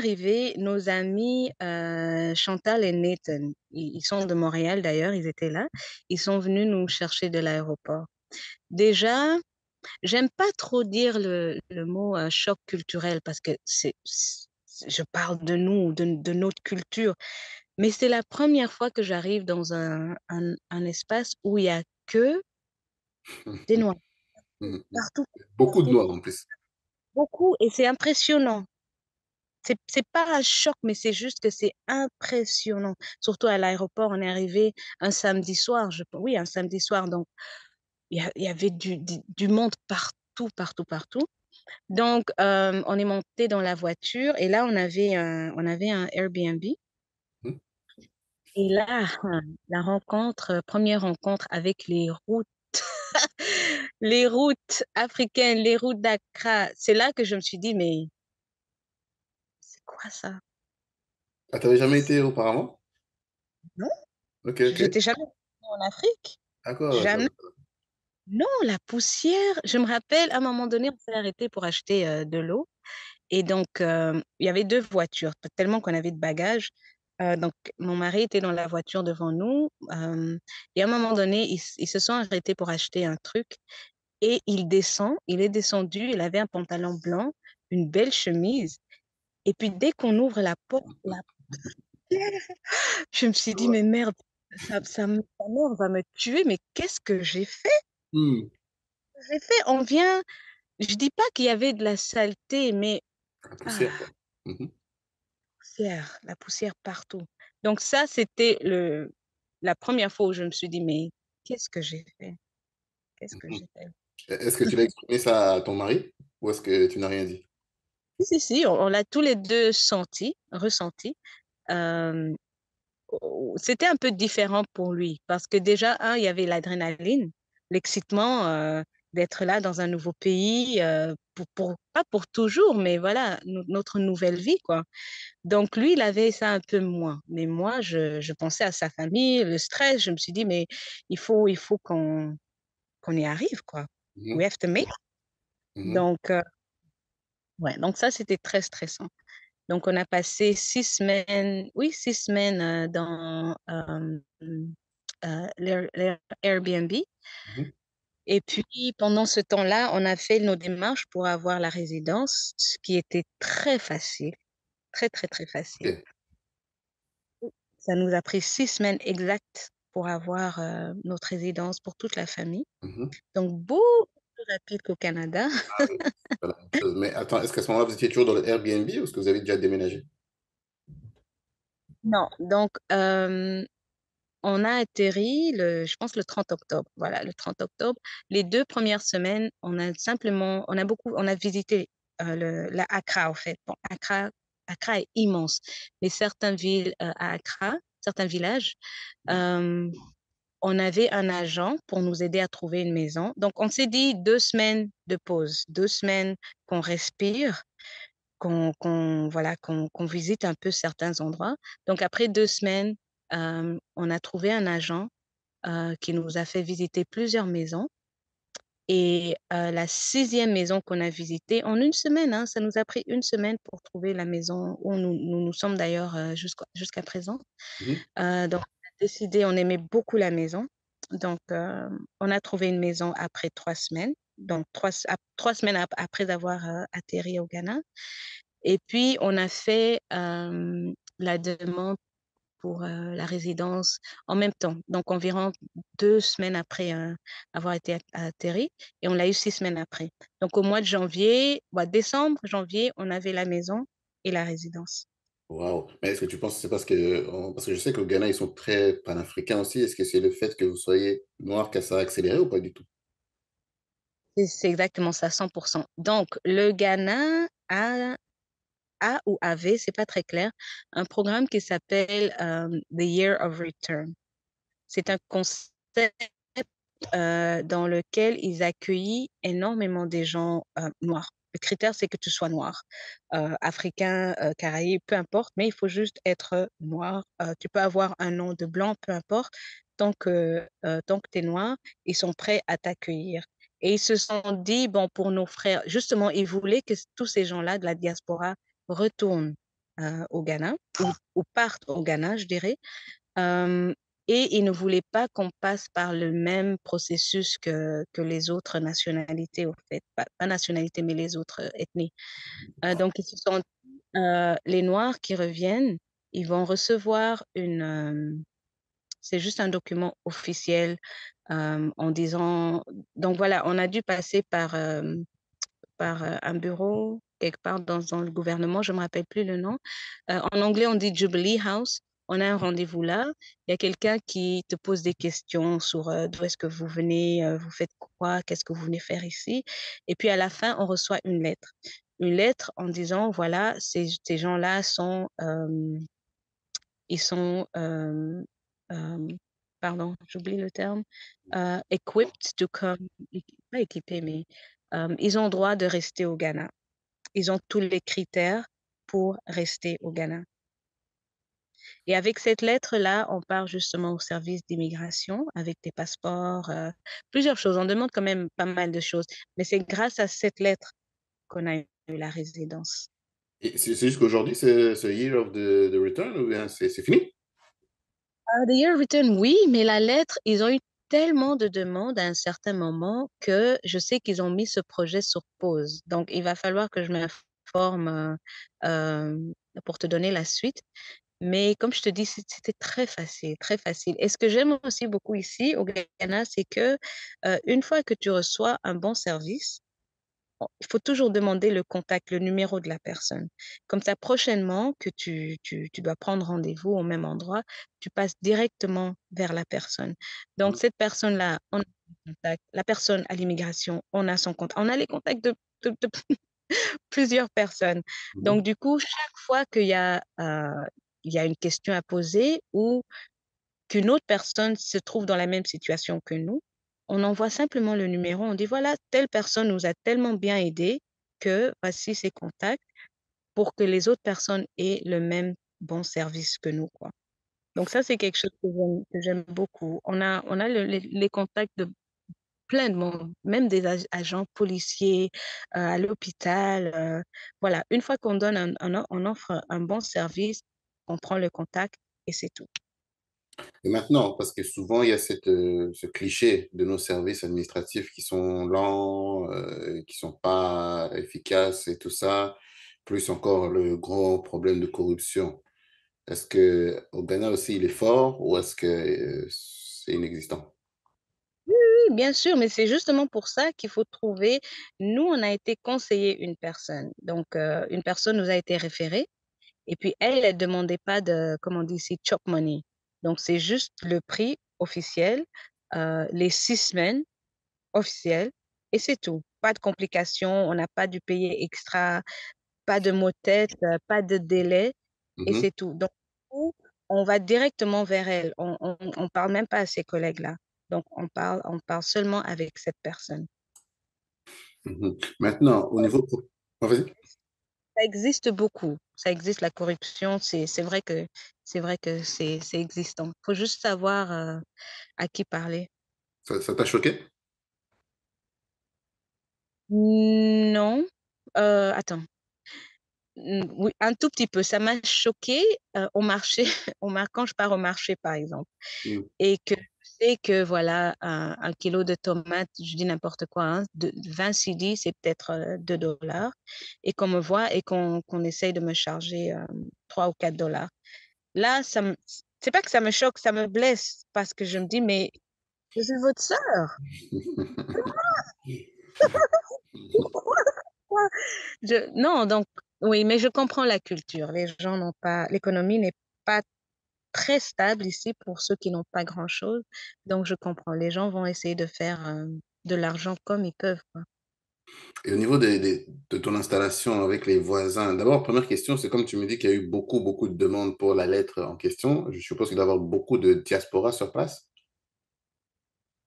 arrivé, nos amis Chantal et Nathan, ils sont de Montréal d'ailleurs, ils étaient là. Ils sont venus nous chercher de l'aéroport. Déjà, j'aime pas trop dire le mot choc culturel parce que je parle de nous, de notre culture, mais c'est la première fois que j'arrive dans un espace où il y a que des Noirs Mhm. partout, Beaucoup de partout, noirs en plus. beaucoup, et c'est impressionnant. C'est pas un choc, mais c'est juste que c'est impressionnant. Surtout à l'aéroport, on est arrivé un samedi soir, oui, un samedi soir, donc il y avait du monde partout, partout, partout. Donc, on est monté dans la voiture et là, on avait un Airbnb. Mhm. Et là, la rencontre, première rencontre avec les routes, les routes africaines, les routes d'Accra. C'est là que je me suis dit, mais c'est quoi ça? Ah, t'avais jamais été auparavant? Non, Ok, ok. j'étais jamais en Afrique. D'accord, Jamais. d'accord. Non, la poussière. Je me rappelle, à un moment donné, on s'est arrêté pour acheter de l'eau. Et donc, il y avait deux voitures, tellement qu'on avait de bagages. Donc, mon mari était dans la voiture devant nous. Et à un moment donné, ils se sont arrêtés pour acheter un truc. Et il est descendu, il avait un pantalon blanc, une belle chemise. Et puis, dès qu'on ouvre la porte, je me suis dit, mais merde, sa mère va me tuer, mais qu'est-ce que j'ai fait? Hmm. J'ai fait, on vient, je dis pas qu'il y avait de la saleté, mais La ah, poussière, quoi. Mhm. la poussière partout. Donc ça, c'était la première fois où je me suis dit, mais qu'est-ce que j'ai fait? Qu'est-ce que Mhm. j'ai fait? Est-ce que tu l'as exprimé ça à ton mari ou est-ce que tu n'as rien dit? Si, si, si, on l'a tous les deux senti, ressenti. Euh, C'était un peu différent pour lui parce que déjà, il y avait l'adrénaline, l'excitement d'être là dans un nouveau pays, pas pour toujours, mais voilà, notre nouvelle vie, quoi. Donc lui, il avait ça un peu moins. Mais moi, je pensais à sa famille, le stress. Je me suis dit, mais il faut qu'on y arrive, quoi. Mhm. We have to make. Mhm. Donc, ouais, donc ça, c'était très stressant. Donc, on a passé 6 semaines, oui, 6 semaines dans l'Airbnb. Mhm. Et puis, pendant ce temps-là, on a fait nos démarches pour avoir la résidence, ce qui était très facile, très, très, très facile. Ok. Ça nous a pris 6 semaines exactes pour avoir notre résidence pour toute la famille. Mhm. Donc, beaucoup plus rapide qu'au Canada. Ah oui, c'est pas la même chose. Mais attends, est-ce qu'à ce moment-là, vous étiez toujours dans le Airbnb ou est-ce que vous avez déjà déménagé? Non, donc, on a atterri, je pense, le 30 octobre. Voilà, le 30 octobre. Les 2 premières semaines, on a visité la Accra, en fait. Bon, Accra est immense, mais certaines villes à Accra, certains villages, euh, on avait un agent pour nous aider à trouver une maison. Donc, on s'est dit 2 semaines de pause, 2 semaines qu'on respire, voilà, qu'on visite un peu certains endroits. Donc, après 2 semaines, on a trouvé un agent qui nous a fait visiter plusieurs maisons. Et la sixième maison qu'on a visitée en une semaine, hein, ça nous a pris une semaine pour trouver la maison où nous sommes d'ailleurs jusqu'à présent. Mhm. Donc, on a décidé, on aimait beaucoup la maison. Donc, on a trouvé une maison après 3 semaines. Donc, 3 semaines après avoir atterri au Ghana. Et puis, on a fait la demande pour la résidence en même temps. Donc, environ 2 semaines après avoir été atterri. Et on l'a eu 6 semaines après. Donc, au mois de janvier, décembre, janvier, on avait la maison et la résidence. Waouh. Mais est-ce que tu penses que c'est parce que je sais qu'au Ghana, ils sont très panafricains aussi. Est-ce que c'est le fait que vous soyez noir que ça a accéléré ou pas du tout? C'est exactement ça, 100%. Donc, le Ghana a ou avait, c'est pas très clair, un programme qui s'appelle The Year of Return. C'est un concept dans lequel ils accueillent énormément des gens noirs. Le critère, c'est que tu sois noir, africain, caraïbe, peu importe, mais il faut juste être noir. Tu peux avoir un nom de blanc, peu importe. Tant que tu es noir, ils sont prêts à t'accueillir. Et ils se sont dit, bon, pour nos frères, justement, ils voulaient que tous ces gens-là de la diaspora retournent au Ghana ou partent au Ghana, je dirais. Hem et ils ne voulaient pas qu'on passe par le même processus que les autres nationalités, au fait. Pas nationalités, mais les autres, ethnies. Donc ils se sont les noirs qui reviennent, ils vont recevoir c'est juste un document officiel, en disant donc voilà, on a dû passer par un bureau quelque part dans le gouvernement, je ne me rappelle plus le nom. En anglais, on dit Jubilee House. On a un rendez-vous là. Il y a quelqu'un qui te pose des questions sur d'où est-ce que vous venez, vous faites quoi, qu'est-ce que vous venez faire ici. Et puis à la fin, on reçoit une lettre. Une lettre en disant, voilà, ces gens-là sont, ils sont, pardon, j'oublie le terme, equipped to come, pas équipés, mais ils ont droit de rester au Ghana. Ils ont tous les critères pour rester au Ghana. Et avec cette lettre-là, on part justement au service d'immigration avec des passeports, plusieurs choses. On demande quand même pas mal de choses, mais c'est grâce à cette lettre qu'on a eu la résidence. Et c'est juste qu'aujourd'hui, c'est Year of the Return ou bien c'est fini? The Year of Return, oui, mais la lettre, ils ont eu tellement de demandes à un certain moment que je sais qu'ils ont mis ce projet sur pause. Donc il va falloir que je m'informe, pour te donner la suite. Mais comme je te dis, c'était très facile, très facile. Et ce que j'aime aussi beaucoup ici au Ghana, c'est que, une fois que tu reçois un bon service, il faut toujours demander le contact, le numéro de la personne. Comme ça, prochainement que tu dois prendre rendez-vous au même endroit, tu passes directement vers la personne. Donc Mmh. cette personne-là, on a son contact. La personne à l'immigration, on a son contact. On a les contacts de plusieurs personnes. Mmh. Donc du coup, chaque fois il y a une question à poser ou qu'une autre personne se trouve dans la même situation que nous, on envoie simplement le numéro, on dit: «Voilà, telle personne nous a tellement bien aidés que voici ses contacts», pour que les autres personnes aient le même bon service que nous, quoi. Donc ça, c'est quelque chose que j'aime beaucoup. On a les contacts de plein de monde, même des agents policiers, à l'hôpital, voilà. Une fois qu'on donne on offre un bon service, on prend le contact et c'est tout. Et maintenant, parce que souvent, il y a ce cliché de nos services administratifs qui sont lents, qui sont pas efficaces et tout ça, plus encore le gros problème de corruption. Est-ce que au Ghana aussi, il est fort ou est-ce que c'est inexistant? Oui, bien sûr, mais c'est justement pour ça qu'il faut trouver nous, on a été conseiller une personne, donc une personne nous a été référée et puis elle, elle demandait pas de, comme on dit ici, chop money. Donc c'est juste le prix officiel, les 6 semaines officielles et c'est tout. Pas de complications, on n'a pas dû payer extra, pas de maux de tête, pas de délai et Mhm, c'est tout. Donc nous, on va directement vers elle. On parle même pas à ses collègues-là. Donc on parle seulement avec cette personne. mhm. Maintenant, au niveau... Ah, vas-y. Ça existe beaucoup, ça existe la corruption, c'est vrai que c'est existant. Il faut juste savoir, à qui parler. Ça t'a choqué? Non, attends, oui, un tout petit peu, ça m'a choquée, au marché, quand je pars au marché, par exemple. Mm. Et que je sais que voilà, un kilo de tomates, je dis n'importe quoi, hein, de 20 cedi, c'est peut-être, 2 $ et qu'on me voit et qu'on essaye de me charger, 3 ou 4 $. Là, c'est pas que ça me choque, ça me blesse parce que je me dis: «Mais je suis votre sœur, pourquoi?» Non, donc oui, mais je comprends la culture. Les gens n'ont pas l'économie n'est pas très stable ici pour ceux qui n'ont pas grand-chose, donc je comprends. Les gens vont essayer de faire, de l'argent comme ils peuvent, quoi. Et au niveau de ton installation avec les voisins, d'abord, première question, c'est comme tu me dis qu'il y a eu beaucoup, beaucoup de demandes pour la lettre en question. Je suppose qu'il doit y avoir beaucoup de diaspora sur place.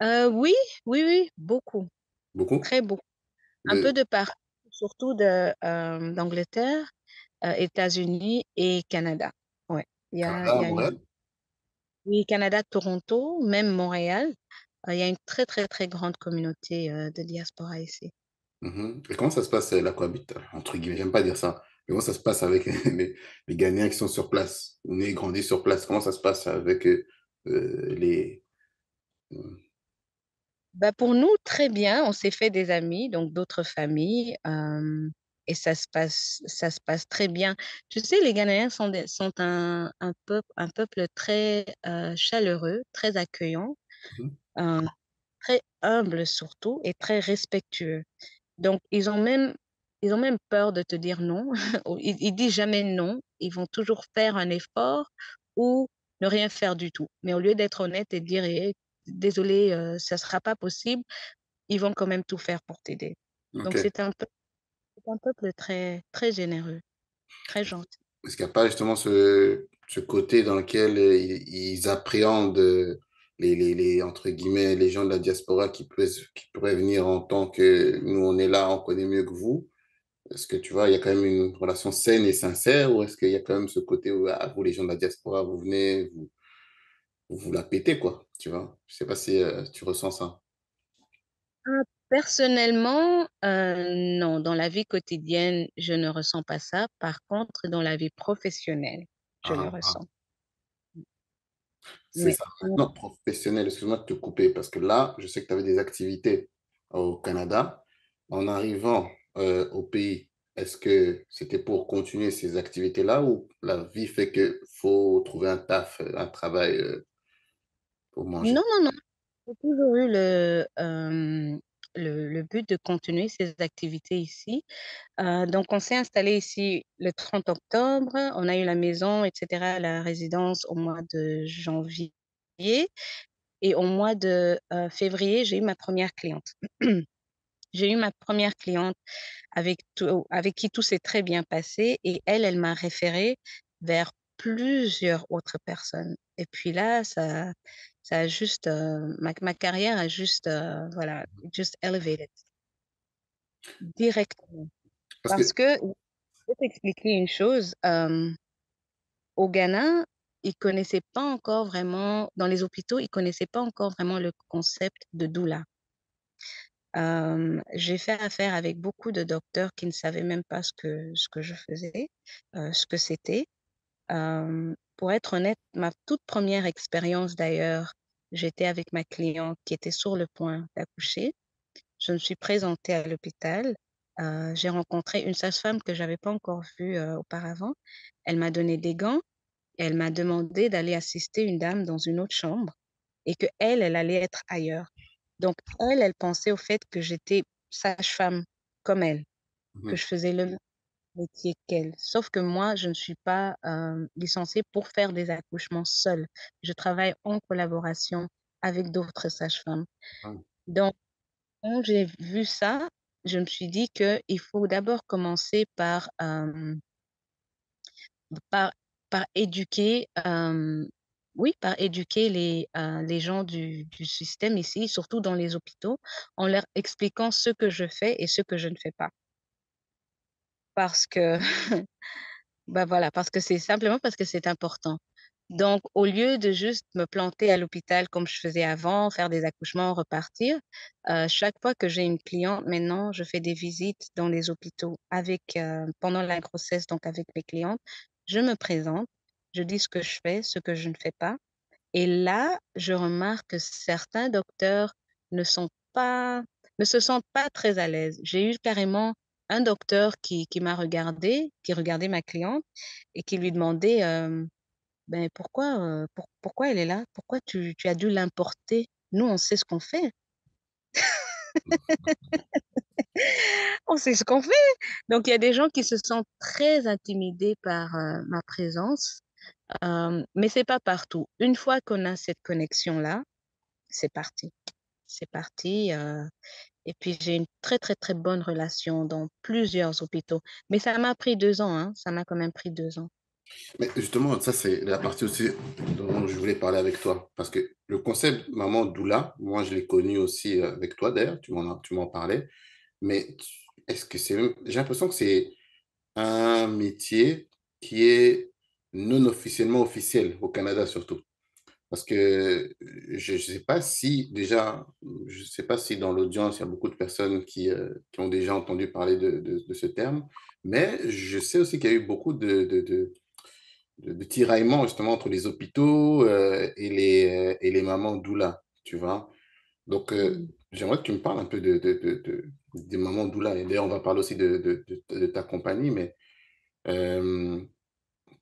Oui, oui, oui, beaucoup, Beaucoup. très beaucoup. Un peu De de partout, surtout d'Angleterre, États-Unis et Canada. Ouais, il Canada, y a une Montréal. oui, Canada, Toronto, même Montréal, il y a une très, très, très grande communauté, de diaspora ici. Mhm. Et comment ça se passe, la cohabite, entre guillemets, j'aime pas dire ça. Comment ça se passe avec les Ghanéens qui sont sur place, nés et grandis sur place? Comment ça se passe avec les... Bah, pour nous, très bien. On s'est fait des amis, donc d'autres familles, et ça se passe très bien. Tu sais, les Ghanéens sont un peuple très chaleureux, très accueillant, Mhm. euh, très humble surtout et très respectueux. Donc, ils ont même peur de te dire non. Ils disent jamais non. Ils vont toujours faire un effort ou ne rien faire du tout. Mais au lieu d'être honnête et de dire, eh, désolé, ça sera pas possible, ils vont quand même tout faire pour t'aider. Ok. Donc, c'est un peuple très, très généreux, très gentil. Est-ce qu'il n'y a pas justement ce côté dans lequel ils appréhendent entre guillemets, les gens de la diaspora qui pourraient venir en tant que nous, on est là, on connaît mieux que vous? Est-ce que tu vois, il y a quand même une relation saine et sincère ou est-ce qu'il y a quand même ce côté où, ah, vous, les gens de la diaspora, vous venez, vous la pétez, quoi, tu vois? Je sais pas si tu ressens ça. Personnellement, non, dans la vie quotidienne, je ne ressens pas ça. Par contre, dans la vie professionnelle, je le Ah, ah. ressens. C'est Oui. ça. Maintenant, professionnel, excuse-moi de te couper, parce que là, je sais que tu avais des activités au Canada. En arrivant au pays, est-ce que c'était pour continuer ces activités-là ou la vie fait que faut trouver un taf, un travail pour Non, manger? non, non. J'ai toujours eu le but de continuer ces activités ici. Donc, on s'est installé ici le 30 octobre. On a eu la maison, etc., la résidence au mois de janvier. Et au mois de février, j'ai eu ma première cliente. J'ai eu ma première cliente avec qui tout s'est très bien passé et elle m'a référée vers plusieurs autres personnes. Et puis là, ça a juste, ma carrière a juste, voilà, just elevated directement. Parce que, Parce que, je vais t'expliquer une chose, au Ghana, ils connaissaient pas encore vraiment, dans les hôpitaux, ils connaissaient pas encore vraiment le concept de doula. J'ai fait affaire avec beaucoup de docteurs qui ne savaient même pas ce que je faisais, ce que c'était. Pour être honnête, ma toute première expérience d'ailleurs, j'étais avec ma cliente qui était sur le point d'accoucher. Je me suis présentée à l'hôpital. J'ai rencontré une sage-femme que j'avais pas encore vue, auparavant. Elle m'a donné des gants et elle m'a demandé d'aller assister une dame dans une autre chambre et qu'elle, elle allait être ailleurs. Donc elle pensait au fait que j'étais sage-femme comme elle, que mhm, je faisais le même métier qu'elle. Sauf que moi, je ne suis pas, licenciée pour faire des accouchements seule. Je travaille en collaboration avec d'autres sages-femmes. mhm, Donc quand j'ai vu ça, je me suis dit qu'il faut d'abord commencer par par éduquer, oui, par éduquer les gens du système ici, surtout dans les hôpitaux, en leur expliquant ce que je fais et ce que je ne fais pas. Parce que bah, voilà, parce que c'est simplement parce que c'est important. Donc au lieu de juste me planter à l'hôpital comme je faisais avant, faire des accouchements, repartir, chaque fois que j'ai une cliente maintenant, je fais des visites dans les hôpitaux pendant la grossesse, donc avec mes clientes. Je me présente, je dis ce que je fais, ce que je ne fais pas et là, je remarque que certains docteurs ne sont pas ne se sentent pas très à l'aise. J'ai eu carrément un docteur qui m'a regardé, qui regardait ma cliente et qui lui demandait, «Ben, pourquoi elle est là? Pourquoi tu as dû l'importer? Nous, on sait ce qu'on fait, on sait ce qu'on fait!» Donc il y a des gens qui se sentent très intimidés par, ma présence, mais c'est pas partout. Une fois qu'on a cette connexion-là, c'est parti. C'est parti, et puis j'ai une très, très, très bonne relation dans plusieurs hôpitaux. Mais ça m'a pris 2 ans, hein, ça m'a quand même pris 2 ans. mais justement, ça, c'est la partie aussi dont je voulais parler avec toi. Parce que le concept maman doula, moi, je l'ai connu aussi avec toi, d'ailleurs, tu m'en parlais. Mais est-ce que c'est même... J'ai l'impression que c'est un métier qui est non officiellement officiel, au Canada surtout. Parce que, je sais pas si déjà, je sais pas si dans l'audience, il y a beaucoup de personnes qui ont déjà entendu parler de ce terme, mais je sais aussi qu'il y a eu beaucoup de tiraillements justement entre les hôpitaux, et les mamans doulas, tu vois? Donc, Mmh. j'aimerais que tu me parles un peu des mamans doulas et d'ailleurs on va parler aussi de ta compagnie, mais, hem,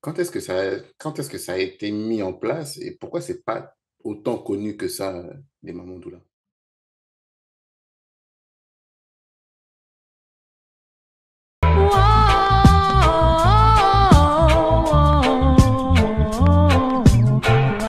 quand est-ce que ça a été mis en place et pourquoi c'est pas autant connu que ça, les mamans doulas?